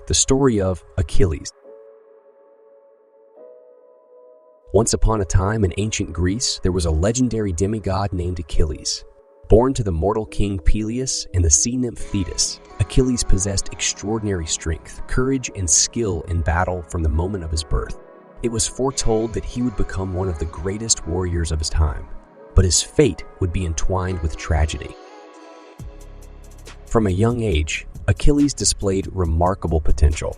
The story of Achilles. Once upon a time in ancient Greece, there was a legendary demigod named Achilles. Born to the mortal king Peleus and the sea nymph Thetis, Achilles possessed extraordinary strength, courage, and skill in battle from the moment of his birth. It was foretold that he would become one of the greatest warriors of his time, but his fate would be entwined with tragedy. From a young age, Achilles displayed remarkable potential.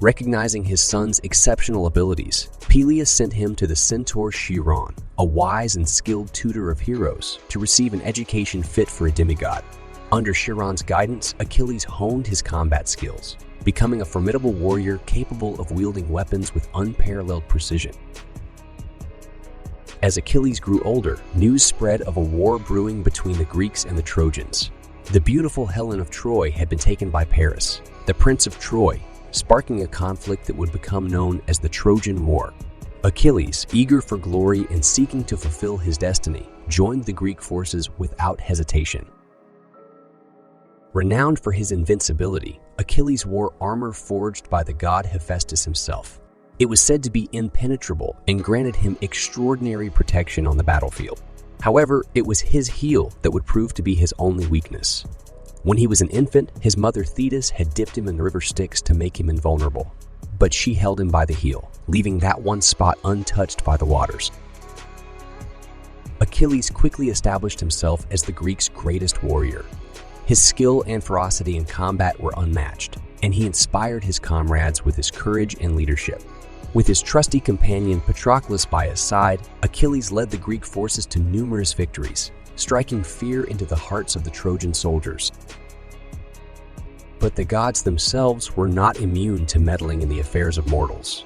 Recognizing his son's exceptional abilities, Peleus sent him to the centaur Chiron, a wise and skilled tutor of heroes, to receive an education fit for a demigod. Under Chiron's guidance, Achilles honed his combat skills, becoming a formidable warrior capable of wielding weapons with unparalleled precision. As Achilles grew older, news spread of a war brewing between the Greeks and the Trojans. The beautiful Helen of Troy had been taken by Paris, the Prince of Troy, sparking a conflict that would become known as the Trojan War. Achilles, eager for glory and seeking to fulfill his destiny, joined the Greek forces without hesitation. Renowned for his invincibility, Achilles wore armor forged by the god Hephaestus himself. It was said to be impenetrable and granted him extraordinary protection on the battlefield. However, it was his heel that would prove to be his only weakness. When he was an infant, his mother Thetis had dipped him in the river Styx to make him invulnerable, but she held him by the heel, leaving that one spot untouched by the waters. Achilles quickly established himself as the Greeks' greatest warrior. His skill and ferocity in combat were unmatched, and he inspired his comrades with his courage and leadership. With his trusty companion Patroclus by his side, Achilles led the Greek forces to numerous victories, striking fear into the hearts of the Trojan soldiers. But the gods themselves were not immune to meddling in the affairs of mortals.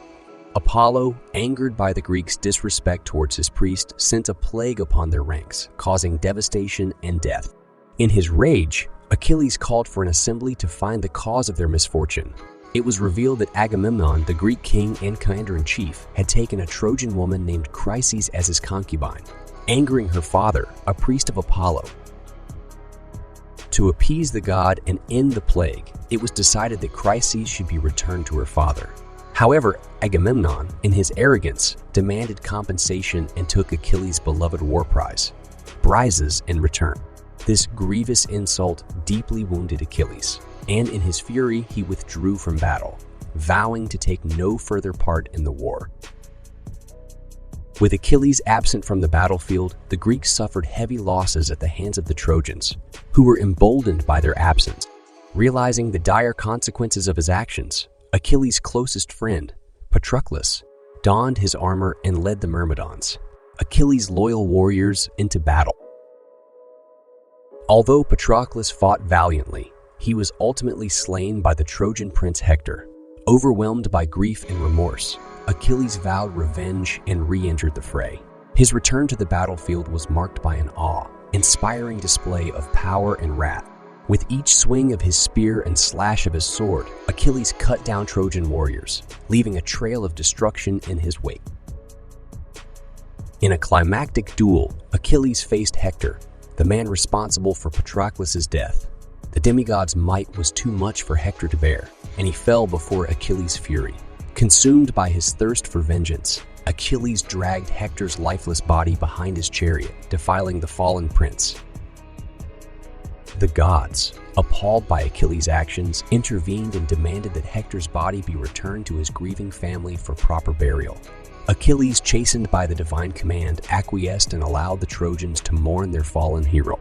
Apollo, angered by the Greeks' disrespect towards his priest, sent a plague upon their ranks, causing devastation and death. In his rage, Achilles called for an assembly to find the cause of their misfortune. It was revealed that Agamemnon, the Greek king and commander-in-chief, had taken a Trojan woman named Chryses as his concubine, angering her father, a priest of Apollo. To appease the god and end the plague, it was decided that Chryses should be returned to her father. However, Agamemnon, in his arrogance, demanded compensation and took Achilles' beloved war prize, Briseis, in return. This grievous insult deeply wounded Achilles, and in his fury he withdrew from battle, vowing to take no further part in the war. With Achilles absent from the battlefield, the Greeks suffered heavy losses at the hands of the Trojans, who were emboldened by their absence. Realizing the dire consequences of his actions, Achilles' closest friend, Patroclus, donned his armor and led the Myrmidons, Achilles' loyal warriors, into battle. Although Patroclus fought valiantly, he was ultimately slain by the Trojan prince Hector. Overwhelmed by grief and remorse, Achilles vowed revenge and re-entered the fray. His return to the battlefield was marked by an awe-inspiring display of power and wrath. With each swing of his spear and slash of his sword, Achilles cut down Trojan warriors, leaving a trail of destruction in his wake. In a climactic duel, Achilles faced Hector, the man responsible for Patroclus' death. The demigod's might was too much for Hector to bear, and he fell before Achilles' fury. Consumed by his thirst for vengeance, Achilles dragged Hector's lifeless body behind his chariot, defiling the fallen prince. The gods, appalled by Achilles' actions, intervened and demanded that Hector's body be returned to his grieving family for proper burial. Achilles, chastened by the divine command, acquiesced and allowed the Trojans to mourn their fallen hero.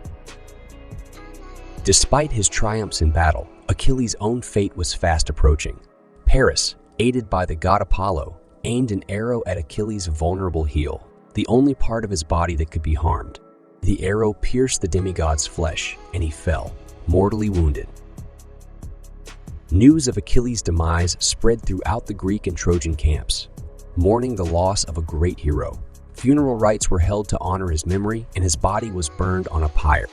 Despite his triumphs in battle, Achilles' own fate was fast approaching. Paris, aided by the god Apollo, aimed an arrow at Achilles' vulnerable heel, the only part of his body that could be harmed. The arrow pierced the demigod's flesh, and he fell, mortally wounded. News of Achilles' demise spread throughout the Greek and Trojan camps, mourning the loss of a great hero. Funeral rites were held to honor his memory, and his body was burned on a pyre.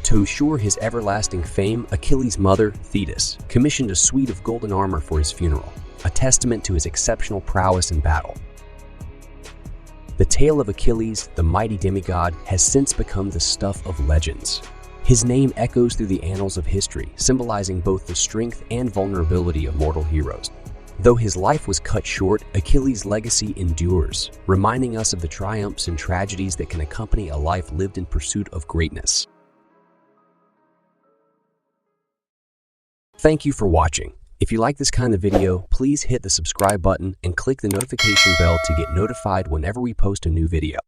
To assure his everlasting fame, Achilles' mother, Thetis, commissioned a suite of golden armor for his funeral, a testament to his exceptional prowess in battle. The tale of Achilles, the mighty demigod, has since become the stuff of legends. His name echoes through the annals of history, symbolizing both the strength and vulnerability of mortal heroes. Though his life was cut short, Achilles' legacy endures, reminding us of the triumphs and tragedies that can accompany a life lived in pursuit of greatness. Thank you for watching. If you like this kind of video, please hit the subscribe button and click the notification bell to get notified whenever we post a new video.